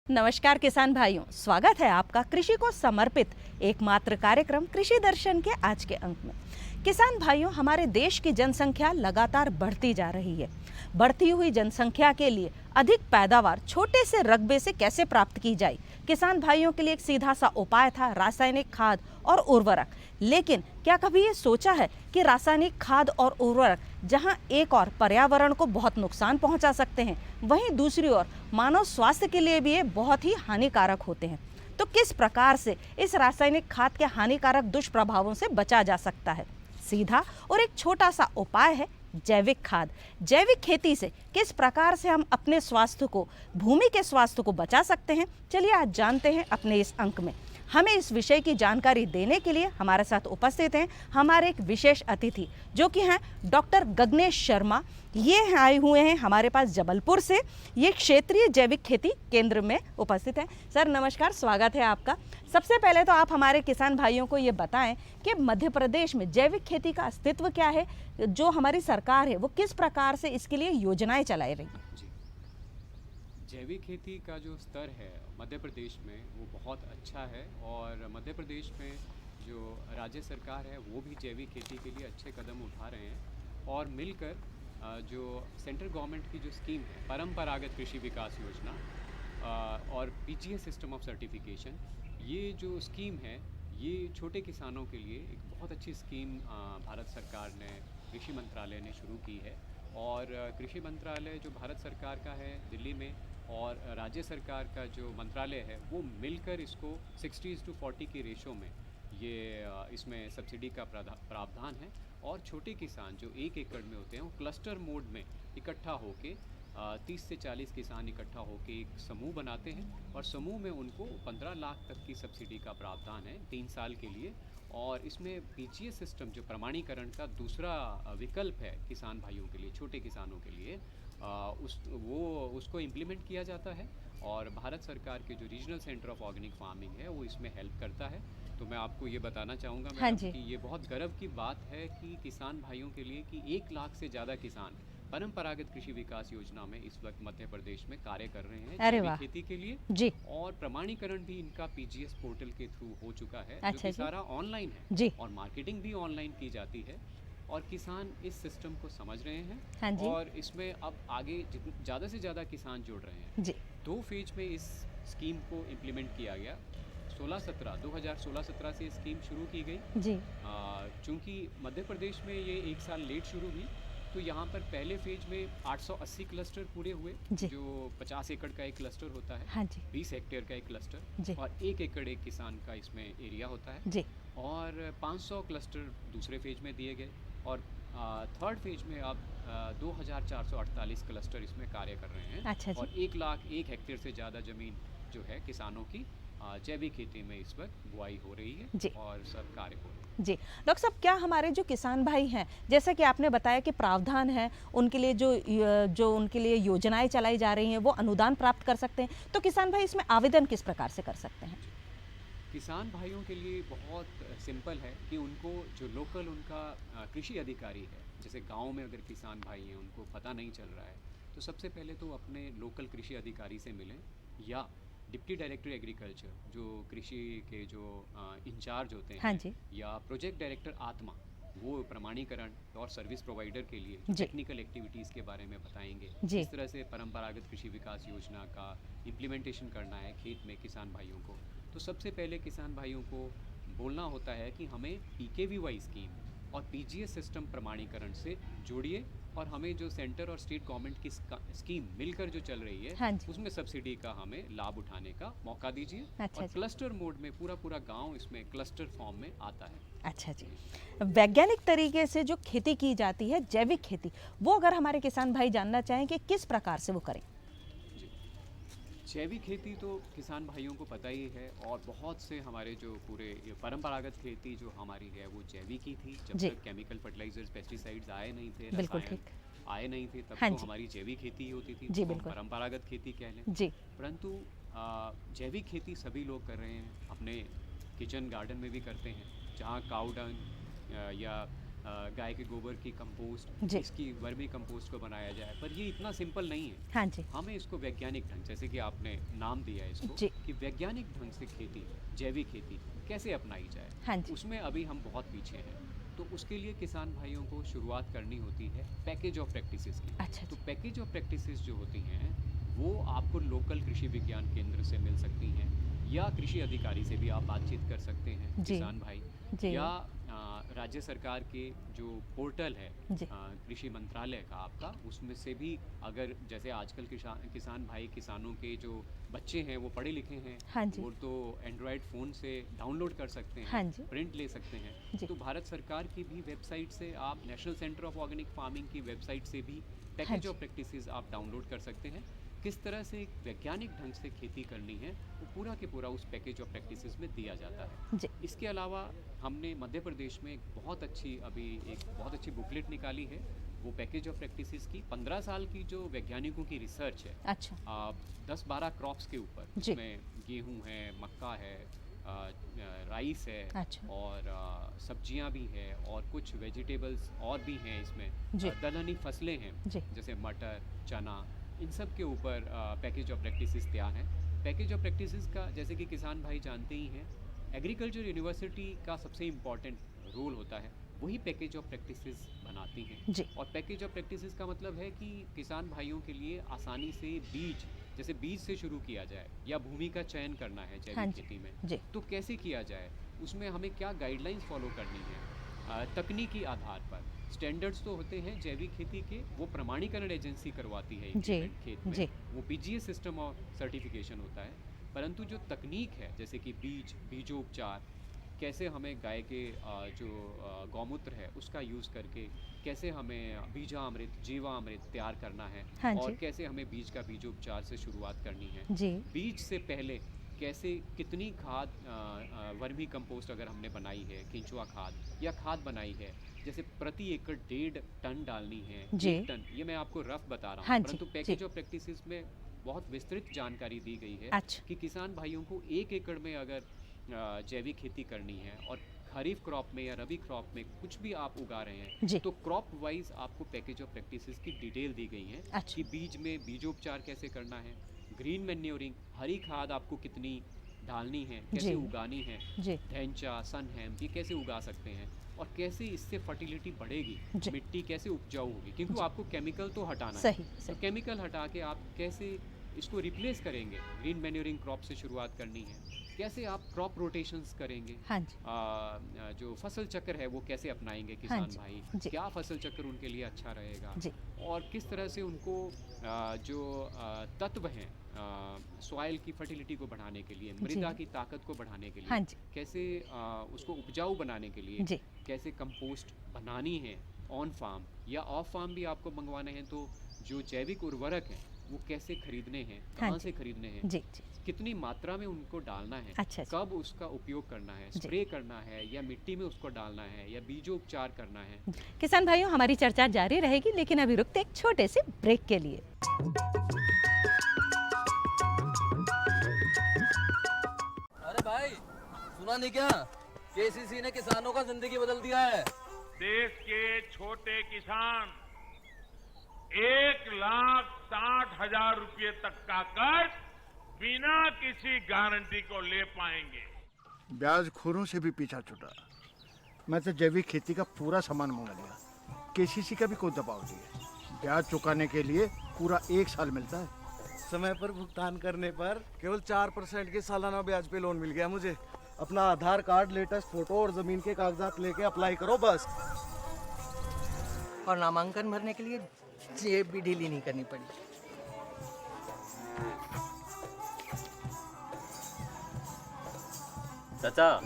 नमस्कार किसान भाइयों, स्वागत है आपका कृषि को समर्पित एकमात्र कार्यक्रम कृषि दर्शन के आज के अंक में। किसान भाइयों, हमारे देश की जनसंख्या लगातार बढ़ती जा रही है। बढ़ती हुई जनसंख्या के लिए अधिक पैदावार छोटे से रकबे से कैसे प्राप्त की जाए, किसान भाइयों के लिए एक सीधा सा उपाय था रासायनिक खाद और उर्वरक। लेकिन क्या कभी ये सोचा है कि रासायनिक खाद और उर्वरक जहां एक और पर्यावरण को बहुत नुकसान पहुंचा सकते हैं, वहीं दूसरी ओर मानव स्वास्थ्य के लिए भी ये बहुत ही हानिकारक होते हैं। तो किस प्रकार से इस रासायनिक खाद के हानिकारक दुष्प्रभावों से बचा जा सकता है? सीधा और एक छोटा सा उपाय है जैविक खाद। जैविक खेती से किस प्रकार से हम अपने स्वास्थ्य को, भूमि के स्वास्थ्य को बचा सकते हैं, चलिए आज जानते हैं अपने इस अंक में। हमें इस विषय की जानकारी देने के लिए हमारे साथ उपस्थित हैं हमारे एक विशेष अतिथि, जो कि हैं डॉक्टर गगनेश शर्मा। ये आए हुए हैं हमारे पास जबलपुर से। ये क्षेत्रीय जैविक खेती केंद्र में उपस्थित हैं। सर नमस्कार, स्वागत है आपका। सबसे पहले तो आप हमारे किसान भाइयों को ये बताएं कि मध्य प्रदेश में जैविक खेती का अस्तित्व क्या है, जो हमारी सरकार है वो किस प्रकार से इसके लिए योजनाएं चलाई रही हैं। जैविक खेती का जो स्तर है मध्य प्रदेश में वो बहुत अच्छा है, और मध्य प्रदेश में जो राज्य सरकार है वो भी जैविक खेती के लिए अच्छे कदम उठा रहे हैं। और मिलकर जो सेंट्रल गवर्नमेंट की जो स्कीम है परंपरागत कृषि विकास योजना और पीजीएस सिस्टम ऑफ सर्टिफिकेशन, ये जो स्कीम है ये छोटे किसानों के लिए एक बहुत अच्छी स्कीम भारत सरकार ने, कृषि मंत्रालय ने शुरू की है। और कृषि मंत्रालय जो भारत सरकार का है दिल्ली में, और राज्य सरकार का जो मंत्रालय है वो मिलकर इसको 60:40 की रेशो में ये इसमें सब्सिडी का प्रावधान है। और छोटे किसान जो 1 एकड़ में होते हैं वो क्लस्टर मोड में इकट्ठा होके 30 से 40 किसान इकट्ठा होकर एक समूह बनाते हैं, और समूह में उनको 15 लाख तक की सब्सिडी का प्रावधान है 3 साल के लिए। और इसमें पीजीएस सिस्टम जो प्रमाणीकरण का दूसरा विकल्प है किसान भाइयों के लिए, छोटे किसानों के लिए, उसको इम्प्लीमेंट किया जाता है। और भारत सरकार के जो regional centre of organic farming है वो इसमें हेल्प करता है। तो मैं आपको ये बताना चाहूँगा मैडम कि ये बहुत गर्व की बात है कि किसान भाइयों के लिए कि 1 लाख से ज़्यादा किसान परंपरागत कृषि विकास योजना में इस वक्त मध्य प्रदेश में कार्य कर रहे हैं जैविक खेती के लिए जी। और प्रमाणीकरण भी इनका पीजीएस पोर्टल के थ्रू हो चुका है, अच्छा जो कि जी। सारा ऑनलाइन है जी। और मार्केटिंग भी ऑनलाइन की जाती है। और किसान इस सिस्टम को समझ रहे हैं। हाँ जी। और इसमें अब आगे ज़्यादा से ज़्यादा किसान जुड़ रहे हैं। जी। 2 फेज में इस स्कीम को इम्प्लीमेंट किया गया। 2016-17 से स्कीम शुरू की गई जी। चूँकि मध्य प्रदेश में ये 1 साल लेट शुरू हुई, तो यहाँ पर पहले फेज में 880 क्लस्टर पूरे हुए, जो 50 एकड़ का एक क्लस्टर होता है। हाँ जी। 20 हेक्टेयर का एक क्लस्टर और 1 एकड़ एक किसान का इसमें एरिया होता है जी। और 500 क्लस्टर दूसरे फेज में दिए गए। और थर्ड फेज में अब 2448 क्लस्टर इसमें कार्य कर रहे हैं। अच्छा जी। और 1 लाख 1 हेक्टेयर से ज़्यादा ज़मीन जो है किसानों की जैविक खेती में इस वक्त बुआई हो रही है और सब कार्य हो रहे हैं। जी डॉक्टर साहब, क्या हमारे जो किसान भाई हैं, जैसा कि आपने बताया कि प्रावधान है उनके लिए, जो उनके लिए योजनाएं चलाई जा रही हैं वो अनुदान प्राप्त कर सकते हैं, तो किसान भाई इसमें आवेदन किस प्रकार से कर सकते हैं? किसान भाइयों के लिए बहुत सिंपल है कि उनको जो लोकल उनका कृषि अधिकारी है, जैसे गांव में अगर किसान भाई हैं उनको पता नहीं चल रहा है, तो सबसे पहले तो अपने लोकल कृषि अधिकारी से मिलें, या डिप्टी डायरेक्टर एग्रीकल्चर जो कृषि के जो इंचार्ज होते हैं, हाँ जी। या प्रोजेक्ट डायरेक्टर आत्मा, वो प्रमाणीकरण और सर्विस प्रोवाइडर के लिए टेक्निकल एक्टिविटीज़ के बारे में बताएंगे। इस तरह से परंपरागत कृषि विकास योजना का इम्प्लीमेंटेशन करना है खेत में किसान भाइयों को। तो सबसे पहले किसान भाइयों को बोलना होता है कि हमें PKVY स्कीम और पीजीएस सिस्टम प्रमाणीकरण से जोड़िए, और हमें जो सेंटर और स्टेट गवर्नमेंट की स्कीम मिलकर जो चल रही है, हाँ उसमें सब्सिडी का हमें लाभ उठाने का मौका दीजिए। अच्छा और क्लस्टर मोड में पूरा गांव इसमें क्लस्टर फॉर्म में आता है। अच्छा जी। वैज्ञानिक तरीके से जो खेती की जाती है, जैविक खेती, वो अगर हमारे किसान भाई जानना चाहें कि किस प्रकार से वो करें? जैविक खेती तो किसान भाइयों को पता ही है, और बहुत से हमारे जो पूरे परंपरागत खेती जो हमारी है वो जैविक ही थी। जब तक केमिकल फर्टिलाइजर्स, पेस्टिसाइड्स आए नहीं थे, रसायन आए नहीं थे, तब तो हमारी जैविक खेती ही होती थी, तो परंपरागत खेती कह लें जी। परंतु जैविक खेती सभी लोग कर रहे हैं, अपने किचन गार्डन में भी करते हैं, जहाँ काऊ डंग या गाय के गोबर की कंपोस्ट, जी। इसकी वर्मी कंपोस्ट को बनाया जाए, पर ये इतना सिंपल नहीं है। हाँ जी। हमें इसको वैज्ञानिक ढंग, जैसे कि आपने नाम दिया है इसको, जी। कि वैज्ञानिक ढंग से खेती, जैविक खेती कैसे अपनाई जाए, हाँ जी। उसमें अभी हम बहुत पीछे हैं। तो उसके लिए किसान भाइयों को शुरुआत करनी होती है पैकेज ऑफ प्रैक्टिसेस की। अच्छा तो जी। पैकेज ऑफ प्रैक्टिसेस जो होती हैं वो आपको लोकल कृषि विज्ञान केंद्र से मिल सकती हैं, या कृषि अधिकारी से भी आप बातचीत कर सकते हैं जी। किसान भाई, जी। या राज्य सरकार के जो पोर्टल है जी। कृषि मंत्रालय का आपका, उसमें से भी अगर जैसे आजकल किसान भाई, किसानों के जो बच्चे हैं वो पढ़े लिखे हैं, हाँ जी। वो तो एंड्रॉयड फ़ोन से डाउनलोड कर सकते हैं, हाँ जी। प्रिंट ले सकते हैं। जी। तो भारत सरकार की भी वेबसाइट से, आप national centre of organic farming की वेबसाइट से भी पैकेज जी। ऑफ प्रैक्टिसेस आप डाउनलोड कर सकते हैं। किस तरह से एक वैज्ञानिक ढंग से खेती करनी है वो पूरा के पूरा उस पैकेज ऑफ प्रैक्टिसेस में दिया जाता है। जी। इसके अलावा हमने मध्य प्रदेश में एक बहुत अच्छी बुकलेट निकाली है, वो पैकेज ऑफ प्रैक्टिसेस की 15 साल की जो वैज्ञानिकों की रिसर्च है, अच्छा। 10-12 क्रॉप्स के ऊपर, जी। जिसमें गेहूं है, मक्का है, राइस है, अच्छा। और सब्जियां भी है, और कुछ वेजिटेबल्स और भी हैं इसमें, जी। दलहनी फसलें हैं जी। जैसे मटर, चना, इन सब के ऊपर पैकेज ऑफ प्रैक्टिसेस तैयार हैं। पैकेज ऑफ प्रैक्टिसेस का, जैसे कि किसान भाई जानते ही हैं, एग्रीकल्चर यूनिवर्सिटी का सबसे इम्पॉर्टेंट रोल होता है, वही पैकेज ऑफ प्रैक्टिसेस बनाती हैं। जी। और पैकेज ऑफ प्रैक्टिसेस का मतलब है कि किसान भाइयों के लिए आसानी से जैसे बीज से शुरू किया जाए, या भूमि का चयन करना है हाँ जैविक जी। खेती में, जी। तो कैसे किया जाए, उसमें हमें क्या गाइडलाइंस फॉलो करनी है, तकनीकी आधार पर। स्टैंडर्ड्स तो होते हैं जैविक खेती के, वो प्रमाणीकरण एजेंसी करवाती है जी। इम्प्लीमेंट खेत में, जी। वो पीजीएस सिस्टम और सर्टिफिकेशन होता है। परंतु जो तकनीक है, जैसे कि बीजोपचार, कैसे हमें गाय के जो गौमूत्र है उसका यूज़ करके कैसे हमें बीजामृत, जीवामृत तैयार करना है, हाँ और जी। कैसे हमें बीज का बीजोपचार से शुरुआत करनी है। जी। बीज से पहले कैसे, कितनी खाद, वर्मी कंपोस्ट अगर हमने बनाई है, केंचुआ खाद या खाद बनाई है, जैसे प्रति एकड़ 1.5 टन डालनी है, जी। 1 टन, ये मैं आपको रफ बता रहा हूँ। हाँ जी। परंतु जी। पैकेज ऑफ प्रैक्टिसेस में बहुत विस्तृत जानकारी दी गई है अच्छा। कि किसान भाइयों को 1 एकड़ में अगर जैविक खेती करनी है, और खरीफ क्रॉप में या रबी क्रॉप में कुछ भी आप उगा रहे हैं, जी। तो क्रॉप वाइज आपको पैकेज ऑफ प्रैक्टिसेस की डिटेल दी गई है अच्छा। कि बीज में बीजोपचार कैसे करना है, ग्रीन मैन्योरिंग, हरी खाद आपको कितनी डालनी है, कैसे जी। उगानी है, जी। ढैंचा, सनहैम, ये कैसे उगा सकते हैं, और कैसे इससे फर्टिलिटी बढ़ेगी, जी। मिट्टी कैसे उपजाऊ होगी, क्योंकि जी। आपको केमिकल तो हटाना सही। है। तो सही। केमिकल हटा के आप कैसे इसको रिप्लेस करेंगे, ग्रीन मैन्योरिंग क्रॉप से शुरुआत करनी है, कैसे आप क्रॉप रोटेशंस करेंगे, हाँ जी। जो फसल चक्र है वो कैसे अपनाएंगे हाँ किसान जी। भाई, जी। क्या फसल चक्र उनके लिए अच्छा रहेगा, जी। और किस तरह से उनको जो तत्व हैं सॉइल की फर्टिलिटी को बढ़ाने के लिए, मृदा की ताकत को बढ़ाने के लिए, हाँ जी। कैसे उसको उपजाऊ बनाने के लिए, जी। कैसे कंपोस्ट बनानी है ऑन फार्म या ऑफ फार्म भी आपको मंगवाने हैं, तो जो जैविक उर्वरक हैं वो कैसे खरीदने हैं, हाँ कहाँ जी। से खरीदने हैं, जी। जी। कितनी मात्रा में उनको डालना है, अच्छा जी। कब उसका उपयोग करना है, जी। स्प्रे करना है या मिट्टी में उसको डालना है या बीजोपचार करना है। किसान भाइयों, हमारी चर्चा जारी रहेगी, लेकिन अभी रुकते एक छोटे से ब्रेक के लिए। अरे भाई, सुना नहीं क्या? केसीसी ने किसानों का जिंदगी बदल दिया है। देश के छोटे किसान 1,60,000 रुपये तक का कर्ज बिना किसी गारंटी को ले पाएंगे। ब्याज खोरों से भी पीछा छुटा। मैं तो जैविक खेती का पूरा सामान मंगा लिया, केसीसी का भी कोई दबाव नहीं है। ब्याज चुकाने के लिए पूरा 1 साल मिलता है। समय पर भुगतान करने पर केवल 4% के सालाना ब्याज पे लोन मिल गया मुझे। अपना आधार कार्ड, लेटेस्ट फोटो और जमीन के कागजात लेके अप्लाई करो बस। और नामांकन भरने के लिए जेब भी ढीली नहीं करनी पड़ी। चाचा,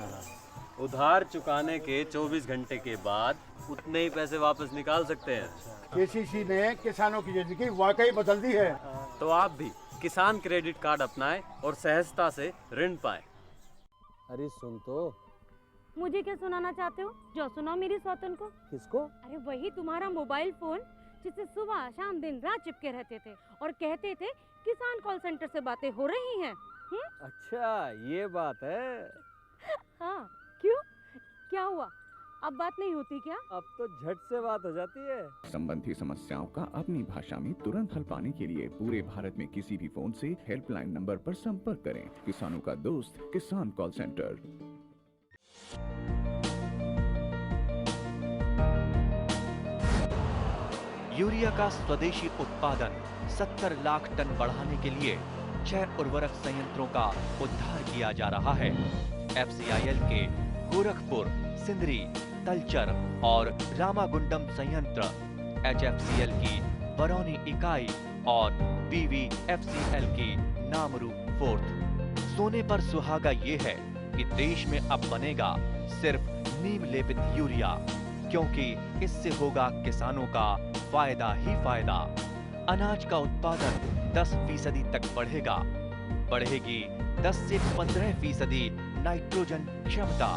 उधार चुकाने के 24 घंटे के बाद उतने ही पैसे वापस निकाल सकते हैं। केसीसी ने किसानों की जिंदगी वाकई बदल दी है। तो आप भी किसान क्रेडिट कार्ड अपनाएं और सहजता से ऋण पाएं। अरे सुन तो। मुझे क्या सुनाना चाहते हो? जो सुनाओ मेरी सौतन को। किसको? अरे वही तुम्हारा मोबाइल फोन जिससे सुबह शाम दिन रात चिपके रहते थे और कहते थे किसान कॉल सेंटर से बातें हो रही हैं। अच्छा, ये बात है। हाँ, क्यों? क्या हुआ? अब बात नहीं होती क्या? अब तो झट से बात हो जाती है। संबंधी समस्याओं का अपनी भाषा में तुरंत हल पाने के लिए पूरे भारत में किसी भी फोन से हेल्पलाइन नंबर पर संपर्क करें। किसानों का दोस्त किसान कॉल सेंटर। यूरिया का स्वदेशी उत्पादन 70 लाख टन बढ़ाने के लिए 6 उर्वरक संयंत्रों का उद्धार किया जा रहा है। FCIL के गोरखपुर, सिंदरी, तलचर और रामागुंडम संयंत्र, HFCL की बरौनी इकाई और BVFCL की नामरू फोर्थ। सोने पर सुहागा ये है कि देश में अब बनेगा सिर्फ नीम लेपित यूरिया, क्योंकि इससे होगा किसानों का फायदा ही फायदा। अनाज का उत्पादन 10% तक बढ़ेगा। बढ़ेगी 10 से 15% नाइट्रोजन क्षमता।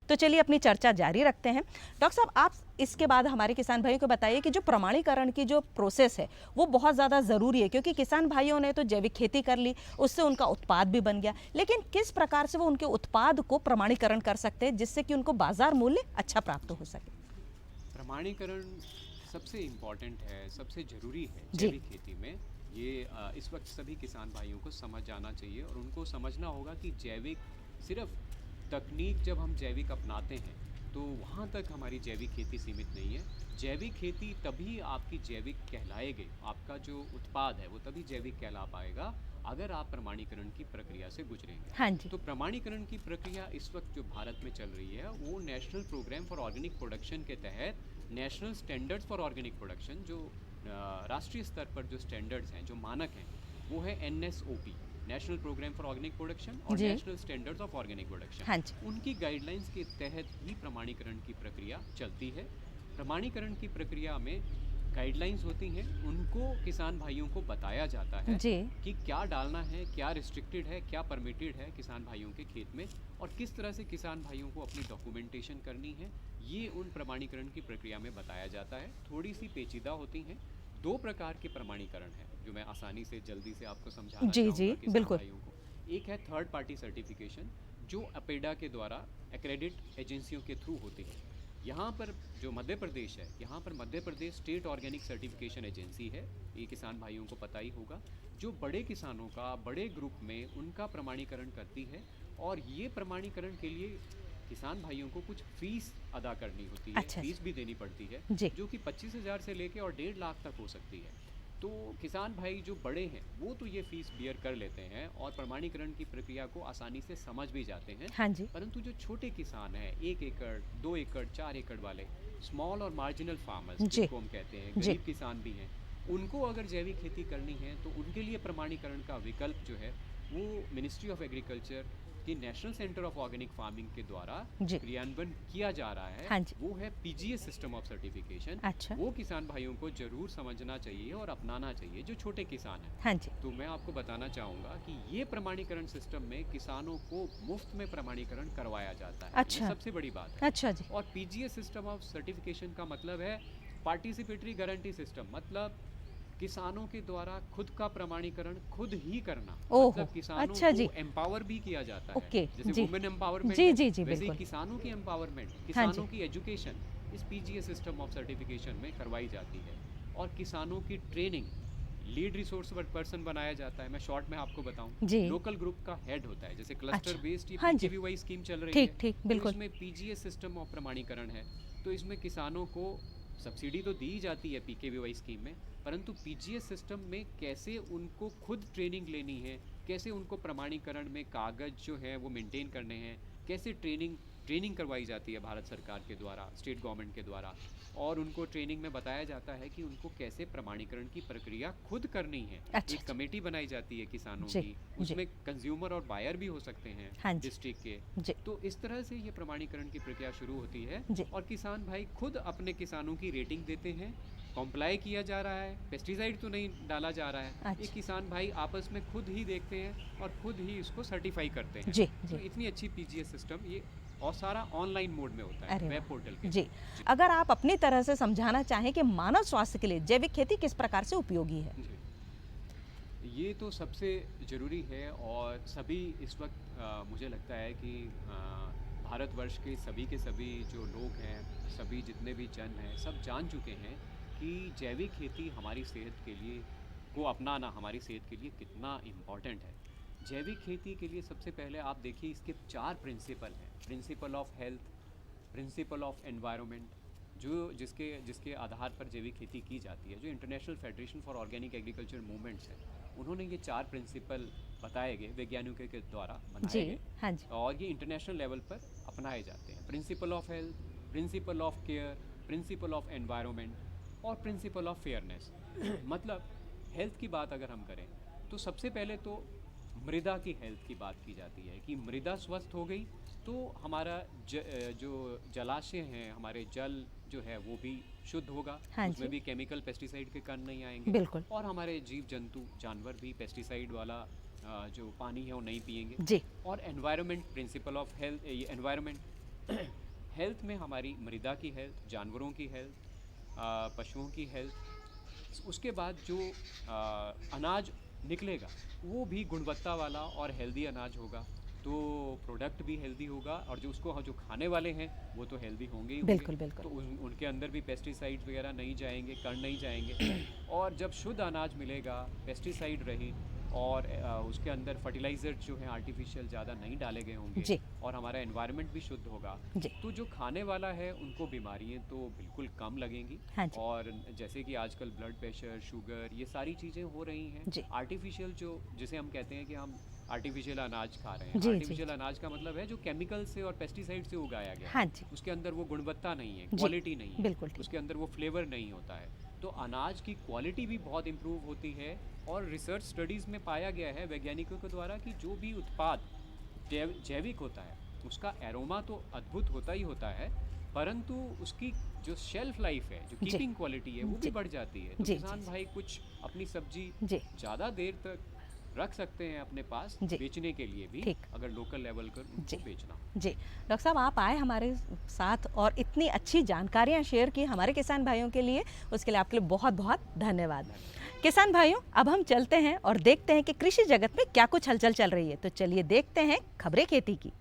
तो चलिए अपनी चर्चा जारी रखते हैं। डॉक्टर साहब, आप इसके बाद हमारे किसान भाइयों को बताइए कि जो प्रमाणीकरण की जो प्रोसेस है वो बहुत ज़्यादा ज़रूरी है, क्योंकि किसान भाइयों ने तो जैविक खेती कर ली, उससे उनका उत्पाद भी बन गया, लेकिन किस प्रकार से वो उनके उत्पाद को प्रमाणीकरण कर सकते हैं जिससे कि उनको बाजार मूल्य अच्छा प्राप्त हो सके? प्रमाणीकरण सबसे इम्पॉर्टेंट है, सबसे ज़रूरी है जैविक खेती में। ये इस वक्त सभी किसान भाइयों को समझ जाना चाहिए और उनको समझना होगा कि जैविक सिर्फ तकनीक जब हम जैविक अपनाते हैं तो वहाँ तक हमारी जैविक खेती सीमित नहीं है। जैविक खेती तभी आपकी जैविक कहलाएगी, आपका जो उत्पाद है वो तभी जैविक कहला पाएगा अगर आप प्रमाणीकरण की प्रक्रिया से गुजरेंगे। हाँ जी। तो प्रमाणीकरण की प्रक्रिया इस वक्त जो भारत में चल रही है वो national programme for organic production के तहत national standards for organic production, जो राष्ट्रीय स्तर पर जो स्टैंडर्ड्स हैं, जो मानक हैं, वो है NSOP, national programme for organic production, और national standards of organic production. हाँ जी। उनकी गाइडलाइंस के तहत ही प्रमाणीकरण की प्रक्रिया चलती है। प्रमाणीकरण की प्रक्रिया में गाइडलाइंस होती हैं, उनको किसान भाइयों को बताया जाता है जी। कि क्या डालना है, क्या रिस्ट्रिक्टेड है, क्या परमिटेड है किसान भाइयों के खेत में, और किस तरह से किसान भाइयों को अपनी डॉक्यूमेंटेशन करनी है, ये उन प्रमाणीकरण की प्रक्रिया में बताया जाता है। थोड़ी सी पेचीदा होती हैं। 2 प्रकार के प्रमाणीकरण हैं जो मैं आसानी से जल्दी से आपको समझाना जी चाहूँगा किसान बिल्कुल। भाइयों को। एक है थर्ड पार्टी सर्टिफिकेशन, जो अपेडा के द्वारा एक्रेडिट एजेंसियों के थ्रू होती है। यहाँ पर जो मध्य प्रदेश है, यहाँ पर Madhya Pradesh state organic certification agency है, ये किसान भाइयों को पता ही होगा, जो बड़े किसानों का बड़े ग्रुप में उनका प्रमाणीकरण करती है। और ये प्रमाणीकरण के लिए किसान भाइयों को कुछ फीस अदा करनी होती है। अच्छा। फीस भी देनी पड़ती है जी। जो कि 25,000 से लेके और 1.5 लाख तक हो सकती है। तो किसान भाई जो बड़े हैं वो तो ये फीस बियर कर लेते हैं और प्रमाणीकरण की प्रक्रिया को आसानी से समझ भी जाते हैं। हाँ जी। परंतु जो छोटे किसान हैं, 1 एकड़, 2 एकड़, 4 एकड़ वाले स्मॉल और मार्जिनल फार्मर्स जी। जिनको हम कहते हैं, जी। गरीब किसान भी हैं, उनको अगर जैविक खेती करनी है तो उनके लिए प्रमाणीकरण का विकल्प जो है वो मिनिस्ट्री ऑफ एग्रीकल्चर की national centre of organic farming के द्वारा जी। क्रियान्वयन किया जा रहा है। हाँ जी। वो है PGS सिस्टम ऑफ सर्टिफिकेशन। अच्छा। वो किसान भाइयों को जरूर समझना चाहिए और अपनाना चाहिए जो छोटे किसान हैं। हाँ जी। तो मैं आपको बताना चाहूँगा कि ये प्रमाणीकरण सिस्टम में किसानों को मुफ्त में प्रमाणीकरण करवाया जाता है। अच्छा। ये सबसे बड़ी बात है। अच्छा जी। और PGS सिस्टम ऑफ सर्टिफिकेशन का मतलब है पार्टिसिपेटरी गारंटी सिस्टम, मतलब किसानों के द्वारा खुद का प्रमाणीकरण खुद ही करना। ओहो, मतलब किसानों अच्छा जी। को एम्पावर भी किया जाता ओके, है, जैसे जी। वुमेन एम्पावरमेंट जी, है, जी, जी, वैसे ही बिल्कुल। किसानों की एम्पावरमेंट, हाँ किसानों जी। की एजुकेशन इस PGS सिस्टम ऑफ सर्टिफिकेशन में करवाई जाती है। और किसानों की ट्रेनिंग, लीड रिसोर्स पर्सन बनाया जाता है। मैं शॉर्ट में आपको बताऊं, जी। लोकल ग्रुप का हेड होता है, जैसे क्लस्टर अच्छा। बेस्ड हाँ जी। PKVY स्कीम चल रही ठीक, है। ठीक, तो बिल्कुल। इसमें PGS सिस्टम ऑफ प्रमाणीकरण है, तो इसमें किसानों को सब्सिडी तो दी जाती है PKVY स्कीम में, परंतु PGS सिस्टम में कैसे उनको खुद ट्रेनिंग लेनी है, कैसे उनको प्रमाणीकरण में कागज जो है वो मेंटेन करने हैं, कैसे ट्रेनिंग करवाई जाती है भारत सरकार के द्वारा, स्टेट गवर्नमेंट के द्वारा, और उनको ट्रेनिंग में बताया जाता है कि उनको कैसे प्रमाणीकरण की प्रक्रिया खुद करनी है। अच्छा, एक कमेटी बनाई जाती है किसानों जी, की, जी। उसमें कंज्यूमर और बायर भी हो सकते हैं हाँ जी। डिस्ट्रिक्ट के। जी। तो इस तरह से ये प्रमाणीकरण की प्रक्रिया शुरू होती है जी। और किसान भाई खुद अपने किसानों की रेटिंग देते हैं, कॉम्प्लाई किया जा रहा है, पेस्टिसाइड तो नहीं डाला जा रहा है। अच्छा। ये किसान भाई आपस में खुद ही देखते हैं और खुद ही इसको सर्टिफाई करते हैं। जी, तो जी। इतनी अच्छी PGS सिस्टम ये, और सारा ऑनलाइन मोड में होता है, अरे वेब वाह। पोर्टल के। जी। अगर आप अपनी तरह से समझाना चाहें कि मानव स्वास्थ्य के लिए जैविक खेती किस प्रकार से उपयोगी है? जी। ये तो सबसे ज़रूरी है और सभी इस वक्त मुझे लगता है कि भारतवर्ष के सभी जो लोग हैं, सभी जितने भी जन हैं, सब जान चुके हैं कि जैविक खेती हमारी सेहत के लिए को अपनाना हमारी सेहत के लिए कितना इम्पॉर्टेंट है। जैविक खेती के लिए सबसे पहले आप देखिए इसके 4 प्रिंसिपल हैं। Principle of health, principle of environment, जो जिसके आधार पर जैविक खेती की जाती है, जो international federation for organic agriculture movements है, उन्होंने ये 4 प्रिंसिपल बताए गए वैज्ञानिकों के द्वारा बनाए गए। हाँ जी। और ये इंटरनेशनल लेवल पर अपनाए जाते हैं। Principle of health, principle of care, principle of environment और प्रिंसिपल ऑफ फेयरनेस। मतलब हेल्थ की बात अगर हम करें तो सबसे पहले तो मृदा की हेल्थ की बात की जाती है कि मृदा स्वस्थ हो गई तो हमारा जो जलाशय हैं, हमारे जल जो है वो भी शुद्ध होगा। हाँ उसमें भी केमिकल पेस्टिसाइड के कण नहीं आएंगे। बिल्कुल। और हमारे जीव जंतु जानवर भी पेस्टिसाइड वाला जो पानी है वो नहीं पिएंगे जी। और एनवायरनमेंट, प्रिंसिपल ऑफ हेल्थ, ये एनवायरनमेंट हेल्थ में हमारी मृदा की हेल्थ, जानवरों की हेल्थ, पशुओं की हेल्थ, उसके बाद जो अनाज निकलेगा वो भी गुणवत्ता वाला और हेल्दी अनाज होगा, तो प्रोडक्ट भी हेल्दी होगा और जो खाने वाले हैं वो तो हेल्दी होंगे ही बिल्कुल होंगे। बिल्कुल। तो उनके अंदर भी पेस्टिसाइड्स वगैरह नहीं जाएंगे, कण नहीं जाएंगे। और जब शुद्ध अनाज मिलेगा, पेस्टिसाइड रही और उसके अंदर फर्टिलाइज़र जो है आर्टिफिशियल ज़्यादा नहीं डाले गए होंगे जी। और हमारा एनवायरनमेंट भी शुद्ध होगा, जी। तो जो खाने वाला है उनको बीमारियाँ तो बिल्कुल कम लगेंगी। हाँ जी। और जैसे कि आजकल ब्लड प्रेशर, शुगर, ये सारी चीज़ें हो रही हैं। जी। आर्टिफिशियल जो जिसे हम कहते हैं कि हम आर्टिफिशियल अनाज खा रहे हैं। जी, जी। आर्टिफिशियल अनाज का मतलब है जो केमिकल से और पेस्टिसाइड से उगाया गया। हाँ जी। उसके अंदर वो गुणवत्ता नहीं है, जी, क्वालिटी नहीं है, बिल्कुल ठीक। उसके अंदर वो फ्लेवर नहीं होता है। तो अनाज की क्वालिटी भी बहुत इम्प्रूव होती है और रिसर्च स्टडीज़ में पाया गया है वैज्ञानिकों के द्वारा कि जो भी उत्पाद जैविक होता है उसका एरोमा तो अद्भुत होता ही होता है, परंतु उसकी जो शेल्फ लाइफ है, जो जी। कीपिंग क्वालिटी है वो जी। भी बढ़ जाती है। तो जी, किसान जी। भाई कुछ अपनी सब्जी जी। ज़्यादा देर तक रख सकते हैं अपने पास जी। बेचने के लिए भी, ठीक। अगर लोकल लेवल पर जी। उनको बेचना। जी डॉक्टर साहब, आप आए हमारे साथ और इतनी अच्छी जानकारियाँ शेयर की हमारे किसान भाइयों के लिए, उसके लिए आपके लिए बहुत बहुत धन्यवाद। किसान भाइयों, अब हम चलते हैं और देखते हैं कि कृषि जगत में क्या कुछ हलचल चल रही है। तो चलिए देखते हैं खबरें खेती की।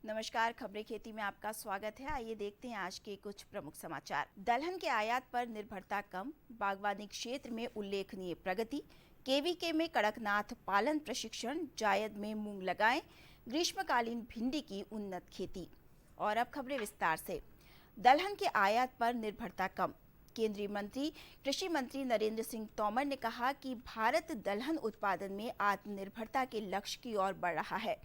नमस्कार, खबरें खेती में आपका स्वागत है। आइए देखते हैं आज के कुछ प्रमुख समाचार। दलहन के आयात पर निर्भरता कम, बागवानी क्षेत्र में उल्लेखनीय प्रगति, केवीके में कड़कनाथ पालन प्रशिक्षण, जायद में मूंग लगाएं, ग्रीष्मकालीन भिंडी की उन्नत खेती। और अब खबरें विस्तार से। दलहन के आयात पर निर्भरता कम। केंद्रीय मंत्री कृषि मंत्री नरेंद्र सिंह तोमर ने कहा कि भारत दलहन उत्पादन में आत्मनिर्भरता के लक्ष्य की ओर बढ़ रहा है।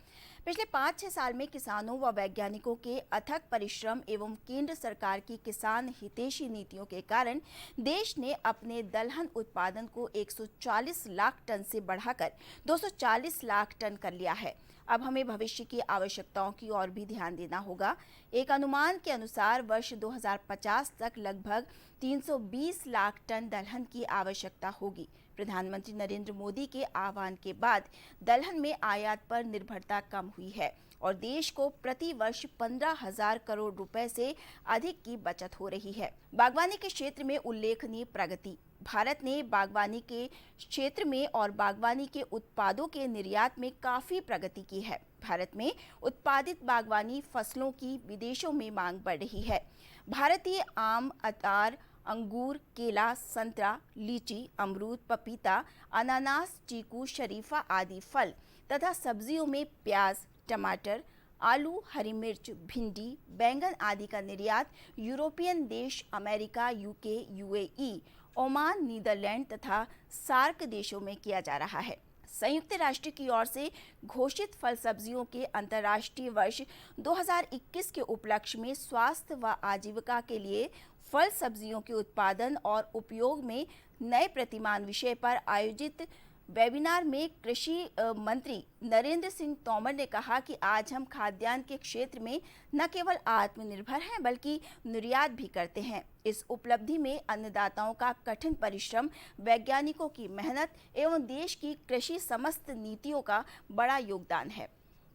पिछले 5-6 साल में किसानों व वैज्ञानिकों के अथक परिश्रम एवं केंद्र सरकार की किसान हितैषी नीतियों के कारण देश ने अपने दलहन उत्पादन को 140 लाख टन से बढ़ाकर 240 लाख टन कर लिया है। अब हमें भविष्य की आवश्यकताओं की ओर भी ध्यान देना होगा। एक अनुमान के अनुसार वर्ष 2050 तक लगभग 320 लाख टन दलहन की आवश्यकता होगी। प्रधानमंत्री नरेंद्र मोदी के आह्वान के बाद दलहन में आयात पर निर्भरता कम हुई है और देश को प्रति वर्ष 15,000 करोड़ रुपए से अधिक की बचत हो रही है। बागवानी के क्षेत्र में उल्लेखनीय प्रगति। भारत ने बागवानी के क्षेत्र में और बागवानी के उत्पादों के निर्यात में काफी प्रगति की है। भारत में उत्पादित बागवानी फसलों की विदेशों में मांग बढ़ रही है। भारतीय आम, अतार, अंगूर, केला, संतरा, लीची, अमरूद, पपीता, अनानास, चीकू, शरीफा आदि फल तथा सब्जियों में प्याज, टमाटर, आलू, हरी मिर्च, भिंडी, बैंगन आदि का निर्यात यूरोपियन देश, America, UK, UAE, Oman, Netherland तथा सार्क देशों में किया जा रहा है। संयुक्त राष्ट्र की ओर से घोषित फल सब्जियों के अंतर्राष्ट्रीय वर्ष 2021 के उपलक्ष्य में स्वास्थ्य व आजीविका के लिए फल सब्जियों के उत्पादन और उपयोग में नए प्रतिमान विषय पर आयोजित वेबिनार में कृषि मंत्री नरेंद्र सिंह तोमर ने कहा कि आज हम खाद्यान्न के क्षेत्र में न केवल आत्मनिर्भर हैं बल्कि निर्यात भी करते हैं। इस उपलब्धि में अन्नदाताओं का कठिन परिश्रम, वैज्ञानिकों की मेहनत एवं देश की कृषि समस्त नीतियों का बड़ा योगदान है।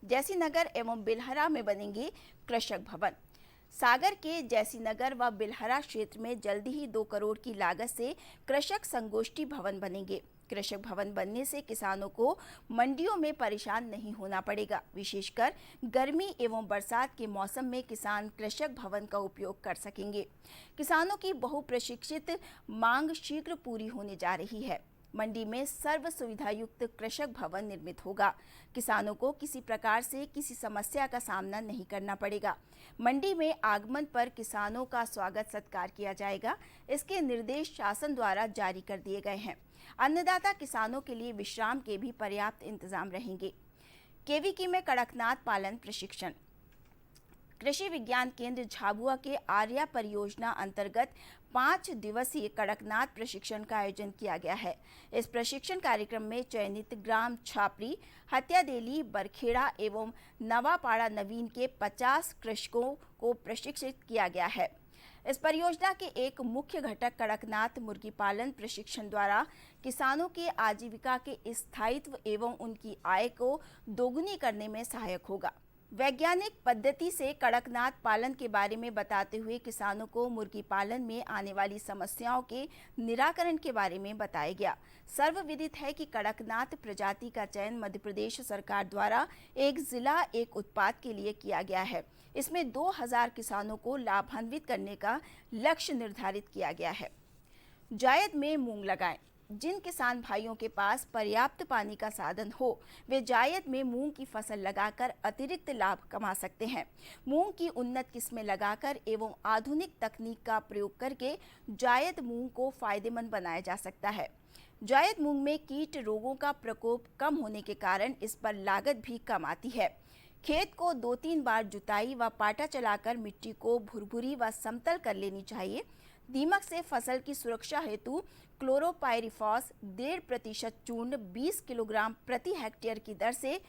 जैसीनगर एवं बिलहरा में बनेंगे कृषक भवन। सागर के जैसीनगर व बिलहरा क्षेत्र में जल्दी ही 2 करोड़ की लागत से कृषक संगोष्ठी भवन बनेंगे। कृषक भवन बनने से किसानों को मंडियों में परेशान नहीं होना पड़ेगा। विशेषकर गर्मी एवं बरसात के मौसम में किसान कृषक भवन का उपयोग कर सकेंगे। किसानों की बहुप्रशिक्षित मांग शीघ्र पूरी होने जा रही है। मंडी में सर्व सुविधा युक्त कृषक भवन निर्मित होगा। किसानों को किसी प्रकार से किसी समस्या का सामना नहीं करना पड़ेगा। मंडी में आगमन पर किसानों का स्वागत सत्कार किया जाएगा। इसके निर्देश शासन द्वारा जारी कर दिए गए हैं। अन्नदाता किसानों के लिए विश्राम के भी पर्याप्त इंतजाम रहेंगे। केवीके में कड़कनाथ पालन प्रशिक्षण। कृषि विज्ञान केंद्र झाबुआ के आर्या परियोजना अंतर्गत 5 दिवसीय कड़कनाथ प्रशिक्षण का आयोजन किया गया है। इस प्रशिक्षण कार्यक्रम में चयनित ग्राम छापरी, हत्यादेली, बरखेड़ा एवं नवापाड़ा नवीन के 50 कृषकों को प्रशिक्षित किया गया है। इस परियोजना के एक मुख्य घटक कड़कनाथ मुर्गी पालन प्रशिक्षण द्वारा किसानों के आजीविका के स्थायित्व एवं उनकी आय को दोगुनी करने में सहायक होगा। वैज्ञानिक पद्धति से कड़कनाथ पालन के बारे में बताते हुए किसानों को मुर्गी पालन में आने वाली समस्याओं के निराकरण के बारे में बताया गया। सर्वविदित है कि कड़कनाथ प्रजाति का चयन मध्य प्रदेश सरकार द्वारा एक जिला एक उत्पाद के लिए किया गया है। इसमें 2000 किसानों को लाभान्वित करने का लक्ष्य निर्धारित किया गया है। जायद में मूंग लगाएं। जिन किसान भाइयों के पास पर्याप्त पानी का साधन हो वे जायद में मूंग की फसल लगाकर अतिरिक्त लाभ कमा सकते हैं। मूंग की उन्नत किस्में लगाकर एवं आधुनिक तकनीक का प्रयोग करके जायद मूंग को फायदेमंद बनाया जा सकता है। जायद मूंग में कीट रोगों का प्रकोप कम होने के कारण इस पर लागत भी कम आती है। खेत को 2-3 बार जुताई व पाटा चलाकर मिट्टी को भुरभुरी व समतल कर लेनी चाहिए। दीमक से फसल की सुरक्षा हेतु क्लोरोपाइरिफॉस 1.5% चूर्ण 20 किलोग्राम प्रति हेक्टेयर की दर से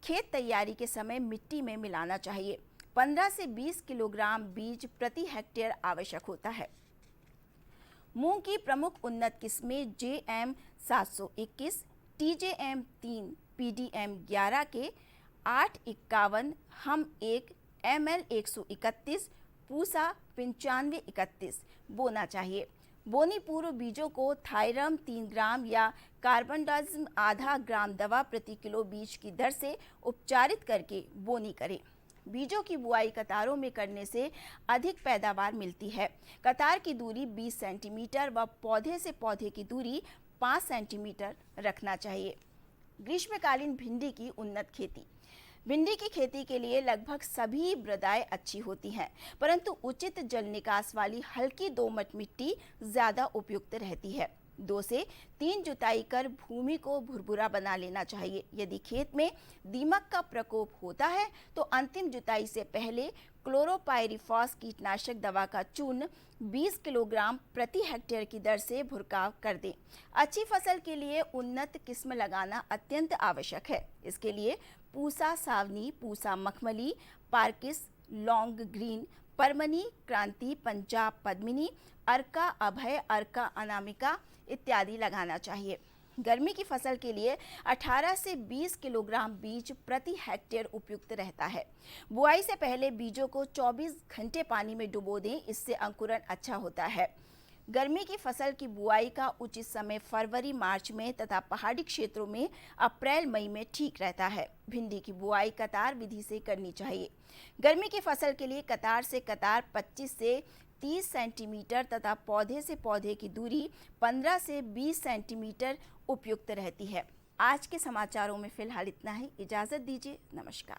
खेत तैयारी के समय मिट्टी में मिलाना चाहिए। 15 से 20 किलोग्राम बीज प्रति हेक्टेयर आवश्यक होता है। मूंग की प्रमुख उन्नत किस्में JM 721, TJM 3, PDM 11 के 851, हम 1, ML 131, पूसा 9531 बोना चाहिए। बोनी पूर्व बीजों को थायरम 3 ग्राम या कार्बनडाजिम आधा ग्राम दवा प्रति किलो बीज की दर से उपचारित करके बोनी करें। बीजों की बुआई कतारों में करने से अधिक पैदावार मिलती है। कतार की दूरी 20 सेंटीमीटर व पौधे से पौधे की दूरी 5 सेंटीमीटर रखना चाहिए। ग्रीष्मकालीन भिंडी की उन्नत खेती। भिंडी की खेती के लिए लगभग सभी मृदाएं अच्छी होती हैं, परंतु उचित जल निकास वाली हल्की दोमट मिट्टी ज्यादा उपयुक्त रहती है। 2 से 3 जुताई कर भूमि को भुरभुरा बना लेना चाहिए। यदि खेत में दीमक का प्रकोप होता है तो अंतिम जुताई से पहले क्लोरोपाइरिफॉस कीटनाशक दवा का चूर्ण 20 किलोग्राम प्रति हेक्टेयर की दर से भुरकाव कर दें। अच्छी फसल के लिए उन्नत किस्म लगाना अत्यंत आवश्यक है। इसके लिए पूसा सावनी, पूसा मखमली, पार्किस, लॉन्ग ग्रीन, परमनी, क्रांति, पंजाब पद्मिनी, अर्का अभय, अर्का अनामिका इत्यादि लगाना चाहिए। गर्मी की फसल के लिए 18 से 20 किलोग्राम बीज प्रति हेक्टेयर उपयुक्त रहता है। बुआई से पहले बीजों को 24 घंटे पानी में डुबो दें, इससे अंकुरण अच्छा होता है। गर्मी की फसल की बुआई का उचित समय फरवरी मार्च में तथा पहाड़ी क्षेत्रों में अप्रैल मई में ठीक रहता है। भिंडी की बुआई कतार विधि से करनी चाहिए। गर्मी की फसल के लिए कतार से कतार 25 से 30 सेंटीमीटर तथा पौधे से पौधे की दूरी 15 से 20 सेंटीमीटर उपयुक्त रहती है। आज के समाचारों में फिलहाल इतना ही। इजाजत दीजिए। नमस्कार।